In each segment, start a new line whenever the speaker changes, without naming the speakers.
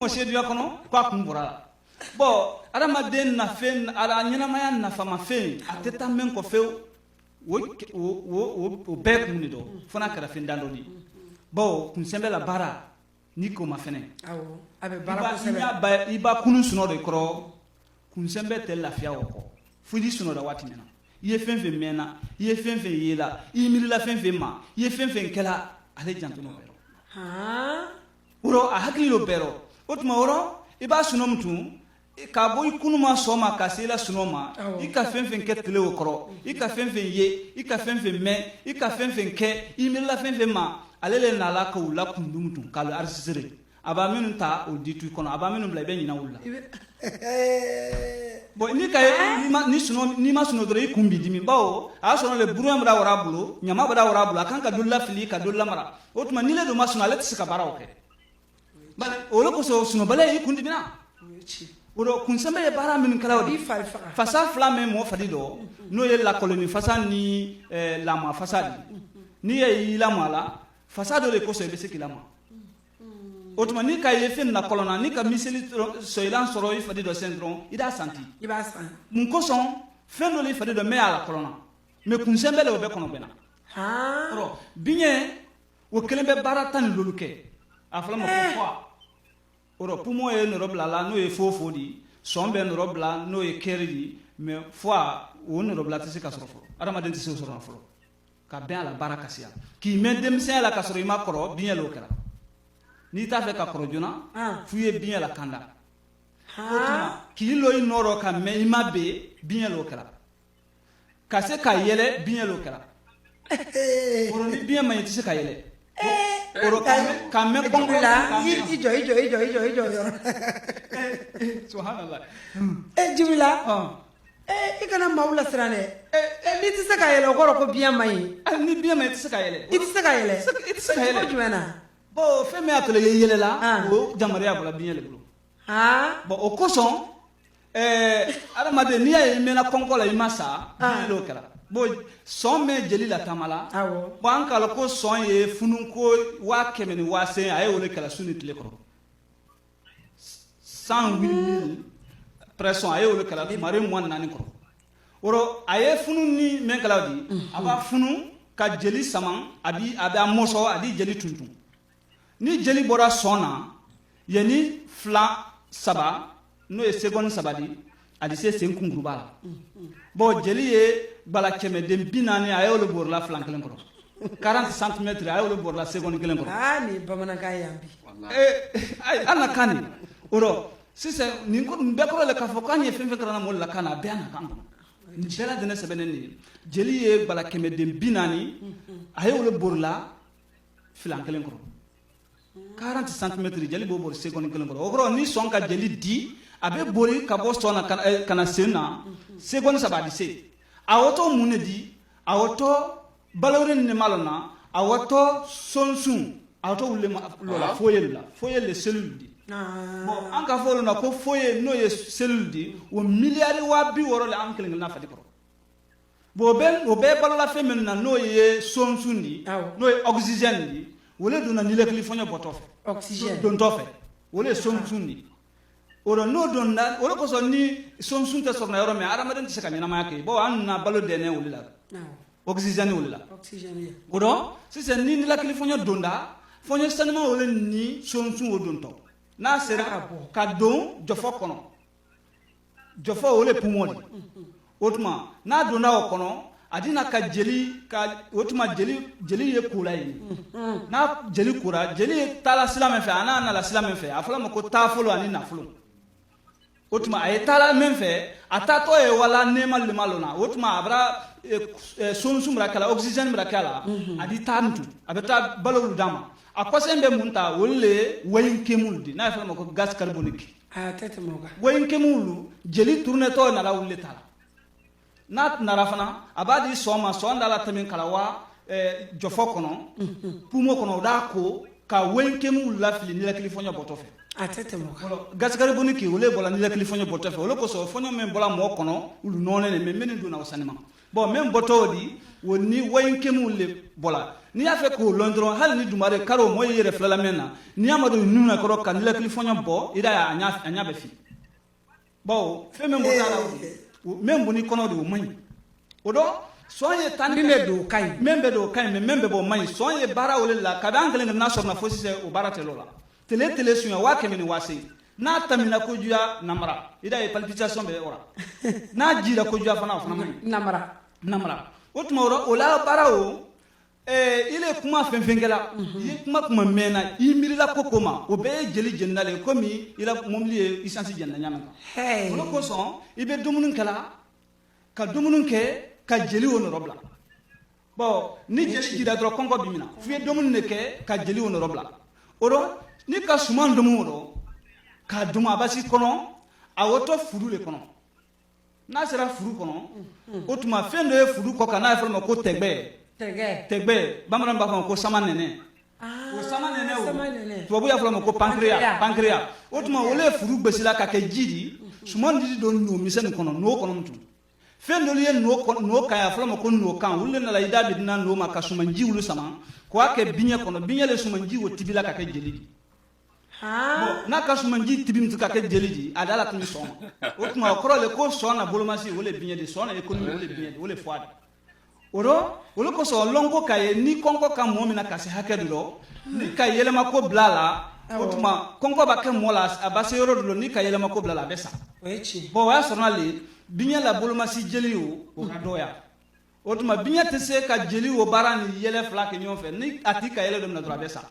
Monsieur Diacono, quoi qu'on voit. Bon, Adamaden n'a fait, à la Niamaya n'a pas fait, à tête même qu'on fait au bec munido, Fona Carafin d'Andoni. Bon, qu'on semble la bara, Nico Mafene. Iba Kunu Suno de Cro, qu'on semble tel la fiao, Fudi Suno de Watimena. Il est fin fait mena, il est fin fait yela, il la fin fait ma, il est fin fait kela, allez jantuno. Uro a hakili lo pero. Otuma oro iba sunom tu ka boy kunuma soma ka sela sunoma I ka fenfen ke tele okro I ka fenfen ye I ka fenfen me I ka fenfen ke I mi la fenfen ma alele na la ko la kundum tu ka la arsisire aba minu ta o ditu kono aba minu bla be nyina wulla bo ni ka ni sunom ni ma suno dore kumbi dimi bawo a sono le buru amra wara bulo nyama bada wara bulo kan ka dulla fili ka dulla mara otuma ni le do ma suno let sika bara oke bale olo ko so suno bale kundi bina oro kunsembe bara min kala di fasa flame mo fadido no ye la colonie fasa ni la ma fasa ni ye la mala fasa do le ko so be sekilama otuma ni ka ye fen na colonna ni ka miseli so ilan soro yi fadido syndrome ida santi iba san mun ko son fen do le fadido me ala colonna me kunsembe le obe kono bena oro binye o kelembe bara tan loluke afala mo fo oro pumo e no robla la no e fofo di sombe no robla no e kerdi me fois o no robla tse ka soro adama den tse soro folo ka ben ala baraka sia ki medem sen la ka soro ima koro bien lo kala ni ta fe ka koro jona fuye bien la kanda ki lo inoro ka me ima be bien lo kala ka se ka yele bien lo kala oro ni bien ma tse ka yele oro kame
Jumila ijo
subhanallah
Jumila ikana maula sirane ni tise ka yele okoro ko bien mai
ni bien mai tise ka yele
itise ka yele jumana
bo feme atole yele la o jamaria bala bien le bulu bo o koson adamade ni ay mena konkola imasa bien lo kala bo son me jeli la tamala bo an kala ko son ye funun ko wa kemeni wa sen ay wole kala sunit le ko 108,000 pression ay wole kala mare mo nani ko oro ay funun ni men kala di aba funun ka jeli saman abi amoso adi jeli tuntun ni jeli bora sona yeni fla saba no e second sabadi adi se sen kungurubala bo jeli ye bala keme dem binani ayolo bor la flank len ko 40 cm ayolo bor la seconde kelen ko
ni bamana ka yambi
ay ana kani oro sise ni ko be ko le ka fo kan ye femfe kana mo la kana be ana kan ni bela de ne sebenen ni jeli ye bala keme dem binani ayolo bor la flank len ko 40 cm jeli bo bor seconde kelen ko ogro ni son ka jeli di abe bori ka bo sona kana sena seconde sabadi se awoto munedi awoto balorin ne malona awoto sonsun awoto ulle lola foyel le cellule di bon anka folo na ko foye no ye cellule di o milliard wa bi woro le ankele na fadi ko bo be balola femen na no ye sonsun di no ye oxygène di wole do na nile klifonyo botofe
oxygène
don tofe wole sonsun di oro no don na oro ko so ni son sunta sorna yoro me ara maden tsaka nyana ma ke bo an na balo dene wulila oxygène wulila
oxygène
oro si se ni la kilifonyo donda fonyo sanima wole ni son sun wodonto na sera ka don jofo kono jofo wole pumodi otuma na dona o kono adina ka jeli ka otuma jeli ye kula yi na jeli kura jeli tala silame fe ana na la silame fe afala mako tafolo ani na fulo otuma ayetala menfe atato e wala nemal malona otuma abra sonsumra kala oxygène mra kala adi tantu abeta balolu dama akosembe munta wolle wayin kemuldi na fa mako gas carbonique
tete moga
wayin kemulu jeli tourne to na la wolle tala nat narafana abadi soma sonda la tamin kala wa jofo kono pumo kono da ko ka wayin kemulu la fili ni la kilifonya botofe
atete mo
gaskare boniki wole bola ni la kilifonyo botefe wole ko so fonyo men bola mo kono ulu none ne men duna wasanima bon même boto di woni wayin kemu le bola ni ya fe ko londron hal ni dumare karo moy yere flala mena ni amado nuna ko kan le klifonyo bo ida ya anya be fi bon fe même botala même boni kono de moy odo soye tan
mbe do kay
membe do kay membe bo may soye bara wala la ka bangle na so na fosi se o barate lola tele sunya wa kemeni wasi na tamina ko juya namra ida e palpitation be ora na jira ko juya fana namra otuma ora ola barao ile kuma fenfengela kuma mena imirila kokoma o be jeli jennale komi ila momli isansi jenna nyama hey ko son ibe dumunun kala ka dumunun ke ka jeli wono robla bon ni jeli jira dro kongo bimina fiye domun ne ke ka jeli wono robla oro ni ka suman domun ro ka duma basi kono a woto furu le kono na sera furu kono otuma fendo e furu ko kana fa ko tegbe bamran ba ko sama nene o sama nene to bu ya fa ko pancreas otuma wole furu besila ka ke jidi suman didi don no misen kono no kono mutu fendo liye no kaya fa ko no kan wulle na la ida bidina no ma ka suman jiwlu sama ko ake binya kono binya le suman jiwo tibila ka ke jeli bon na ka sumanji tibim tu ka ke jeliji adala tumi soma otuma ko le ko sona bolomasi wole binya de sona economy wole binya de wole fwade oro wole ko so longo kaye ni konko kam momina kasi hakedulo ni kayele mako blala otuma konko ba ke mola abase yoro dulo ni kayele mako blala besa wechi bo wa sona le binya la bolomasi jeliwo o kadoya otuma binya tese ka jeliwo barani yele flake nyofe ni atika yele dum na dra besa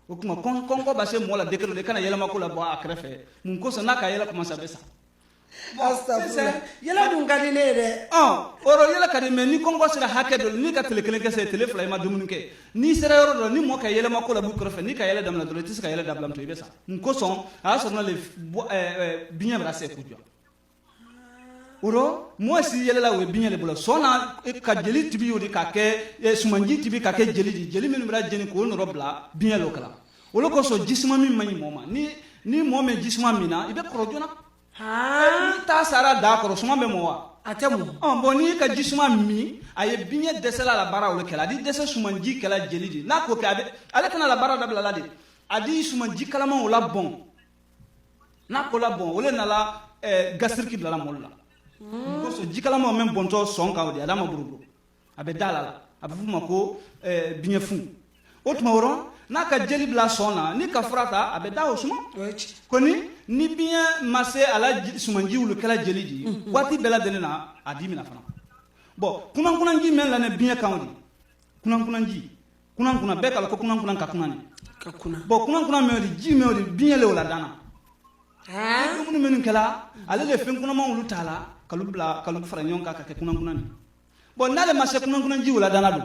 o kuma kongo ba se mola dekelo de kana yela makula bo akrefe mun ko sana ka yela kuma sabesa
astagfirullah yela dun gadine de
oro yela kadi men ni kongo sira hakedo ni ka telekelen ke se telefla ma dumun ke ni sira yoro do ni mo ka yela makula bu krefe ni ka yela dam na do tis ka yela dablam to ibesa mun ko son a so na le binya bra se kujo oro mo si yela la we binya le bolo sona ka jeli tibi yodi ka ke sumanji tibi ka ke jeli men bra jeni ko no robla binya lo kala wolo ko so jisma min mani moma ni mo me jisma mina ibe korojona ta sara da koro suma be mowa atemu boni ka jisma mi aye binya desela la bara wolo kala di dese sumanji kala jeli di na ko ka be ale kana la bara dabla la di adi sumanji kala man wala bon na ko la bon wole na la gastriki la molla ko so jikala mo men bonto son ka wodi adama burugo abe dalala abe fuma ko binya fu otuma woro na ka jeli bla sona ni ka frata abe dawo suma koni ni binya masse ala sumanji wulu kala jeli di wati bela denena adimi na fana bon kunan ji men la ne binya kawdi kunan be kala ko kunan ka kunani ka kuna bon kunan me di ji me di binya le wala dana ko men kala ale le fen kunan ma wulu tala kalu fara nyonka ka ke kunan bon nale masse kunan ji wala dana do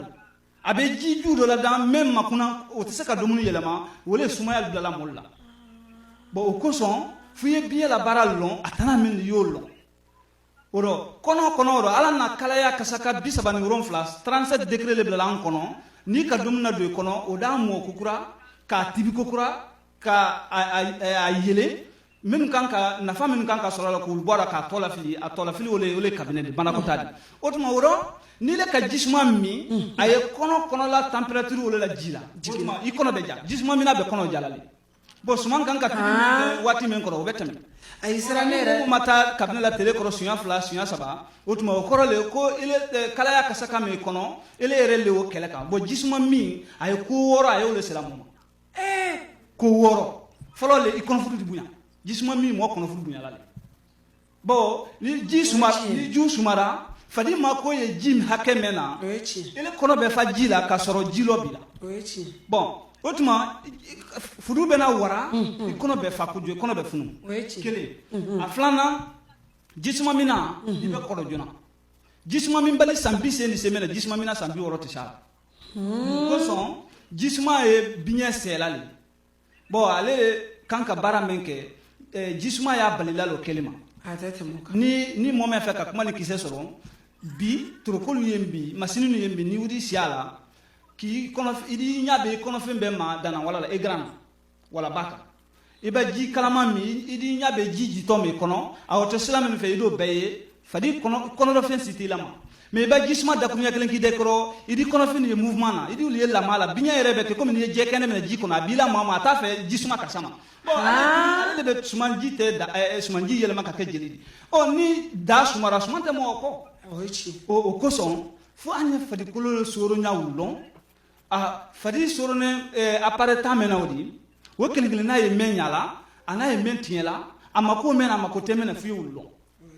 abe ji ju do la dan même makuna o te se ka domunu yelema wole sumaya do la molla bon o koson fuye bien la baral long atana men yolo oro kono oro ala na kala ya kasaka bisaba ni ron flas 37 degré le blan kono ni ka domuna do kono o da mo kukura ka tibi kukura ka a yele min kanka nafa min kanka soro la ko bora ka tola fili ole cabinet de bana ko tadi otuma woro ni le ka jisma mi aye kono la température ole la jila otuma I kono be ja jisma mi na be kono jalale bo suman kanka wati men ko betami
ay sira nere
mata cabinet la télé ko sunya flash sunya saba otuma o korole ko ile kala ya kasaka me kono ile rele o kele ka bo jisma mi aye ko woro aye ole selamu ko woro folo le I kono fudu di bunya jisuma mi mo kono fudu bunyala le bo ni ju sumara fadi ma ko ye jim hakemena ele kono be fa jila ka soro jilo bila bon otuma fudu bena wara kono be fa kujo kono be funu kele aflana jisuma mina ibe kodo jona jisuma min bali sambi se ni semena jisuma mina sambi worote shala ko son jisuma e binya selale bon ale kanka bara menke jisuma ya balila lo kelima ni mo me fa ka kuma ni kise soro bi trokolu yembi masinu yembi ni wudi siala ki kono idi nyabe kono fembe ma dana wala la egran wala baka iba ji kalama mi idi nyabe ji to me kono awoto islam fe do beye fadi kono do fen siti lama mais ba jisma da kunya kelen ki dekro idi kono fini ye mouvement na idi liye la mala binya yere be comme ni je kene me ji kono abila mama ta fe jisma ka sama bon ale be sumanji te da sumanji yele maka ke jeli o ni da sumara sumante mo ko o ko son fo anya fadi kolo soro nya wulon fadi soro ne appareta menawdi wo kelen na ye menyala ana ye mentiela amako mena amako temena fi wulon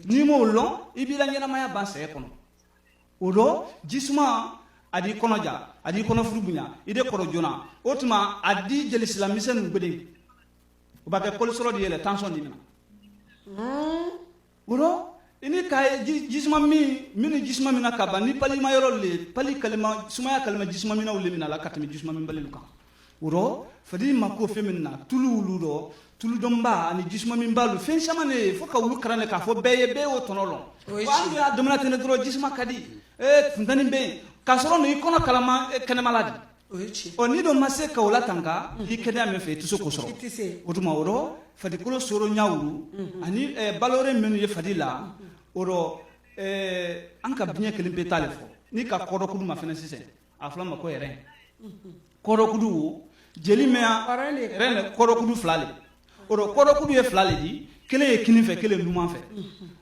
ni mo wulon ibila nyana maya ban se kono odo jisma adi kono ja adi kono furubunya ide koro jona otuma adi jeli islamisen gbede o ba ke cholesterol di yele tension di mina odo ini kay jisma mini jisma mina kaba ni pali mayoro le pali kalima sumaya kalima jisma mina wule mina la katmi jisma min baliluka odo fadi mako feminna tulu domba ani jisma min balu fen samane foka wulu karane ka fo beye be o tonolo wa ya domna tene dro jisma kadi fundani be kasoro no ikono kalama kene maladi o ni do masse ka wala tanga hi kede ame fe tuso ko soro otuma oro fadi kolo soro nyawuru ani balore menu ye fadila oro anka binye kelimpe talefo ni ka kodo kudu ma fene sise afla ma ko yere kodo kudu jeli mea rene kodo kudu flale oro kodo kudu ye flale di kele ye kini fe kele numa fe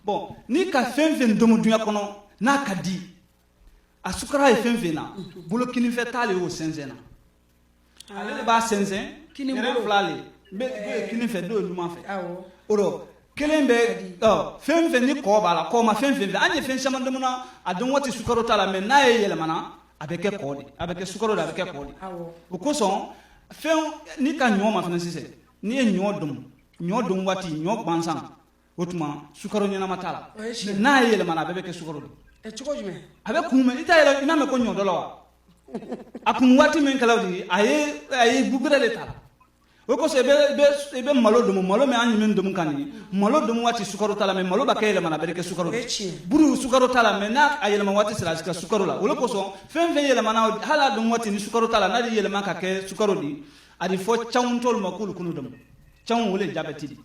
bon ni ka fen domo dunya kono na kadi asukara ye fen na bolo kini fe tale o senzena ale ba senzen kini bolo flale be kini fe do numa fe oro kelen be fen ni ko bala ko ma fen anye fen sama domo na adon wati sukaro tala men na ye yele mana abeke kodi abeke sukaro da abeke kodi o ko son fen ni ka nyoma fana sise ni e nyodum wati nyok bansan otuma sukaro nyana matala na yele mana bebe ke sukaro
chiko jume
abe kuma ita yele ina me ko nyodolo wa akun wati men kalawdi aye bugure le tala o ko se be malo me anyi men dum kanni malo dum wati sukaro tala me malo ba ke yele mana bebe ke sukaro buru sukaro tala me na ayele ma wati sira ka sukaro la o ko so fen yele mana hala dum wati ni sukaro tala na yele ma ka ke sukaro di adi fo chawntol makul kunu dum chawn wole jabeti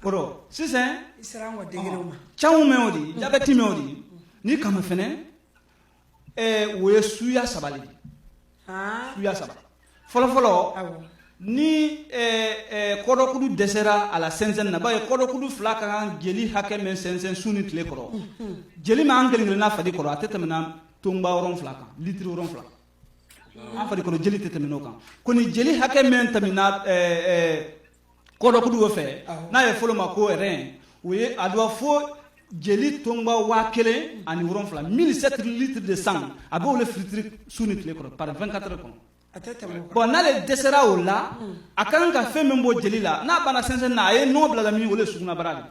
oro sisen
isran wa degero ma
chawn me odi jabeti me odi ni kama fene we suya sabali suya sabali folo ni kodo kudu desera ala sensen na ba kodo kudu flaka kan jeli hake men sensen suni tle koro jeli ma angel na fadi koro atetamna tumba oron flaka litri oron flaka afadi kono jeli tetamino kan koni jeli hake men tamina kodo kudu wo fe na ye folo ma ko ren we adwa fo jeli tumba wa kele ani oron flaka 1007 litres de sang abo le filtre suni tle koro par 24 heures kono bon nale desera ola akan ka fe membo jeli la na bana sensen na ye no bla mi wole suguna barali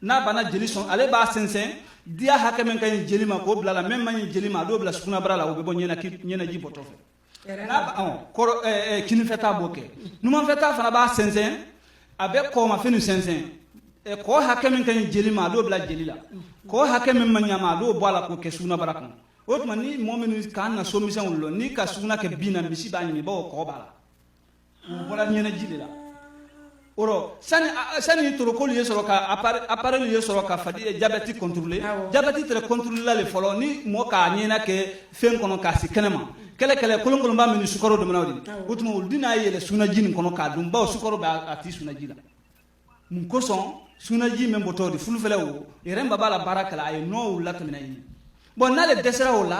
na bana jeli son ale ba sensen dia hakemen kan jeli ma ko bla la même man jeli ma do bla suguna barala o be bon nyena ji boto fe na ko kini feta boke numa feta fana ba sensen abe ko ma fenu sensen ko hakemen kan jeli ma do bla jeli la ko hakemen man nyama do bala ko ke suguna baraka otuma ni momenu kan na somisen wulo ni ka suguna ke bina bisi ba nyimi ba ko bala wala nyena jili la oro sani torokol yesoro ka appareil yesoro ka fadi diabète contrôlé diabète très contrôlé la le folo ni mo ka nyena ke fen kono ka sikenema kele kolon ba menu sukaro do manawdi otuma wul dina yele suna jini kono ka dum ba sukaro ba ati suna jila mun ko son suna ji men botodi fulu fele wo iremba bala baraka la ay no wula tamina yi bon nale desera wala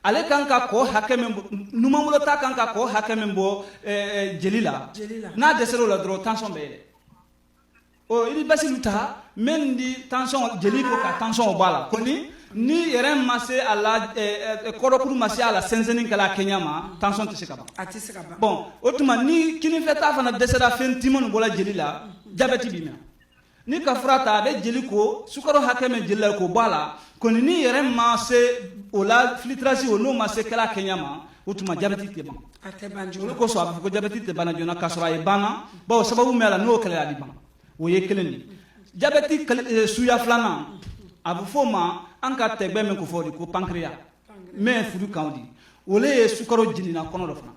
ale kanka ko hakeme numamulo ta kanka ko hakeme bo jelila na desera wala dro tension be o ili basiluta mendi tension jeliko ka tension bala koni ni yeren masse ala korokuru masse ala sensenin kala kenyama tension tisikaba bon otuma ni kini feta fana desera fentimon bola jelila diabète bina ni ka frata be jeliko sukaro hakeme jelila ko bala koni ni yere ma se ola filtrasi o no ma se kala kenyama utuma diabète te ban atebanje ko so ko diabète te bana jona kasra e bana ba sababu mela no kala di ban o ye keleni diabète suya flana abu foma anka tegbe men ko fodi ko pancréas mais fudu kawdi ole sukaro jinina kono do fana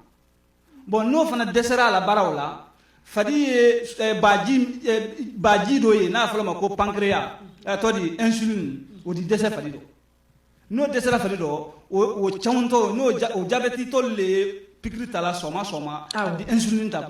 bon no fana desera la barawla fadi baji do ye na fala ma ko pancréas todi insuline o di dɛsɛ fari dɔ n'o dɛsɛra fari dɔ o cawuntɔ n'o o jabɛtitɔ le pikiri ta la sɔgɔma sɔgɔma a di insuline ta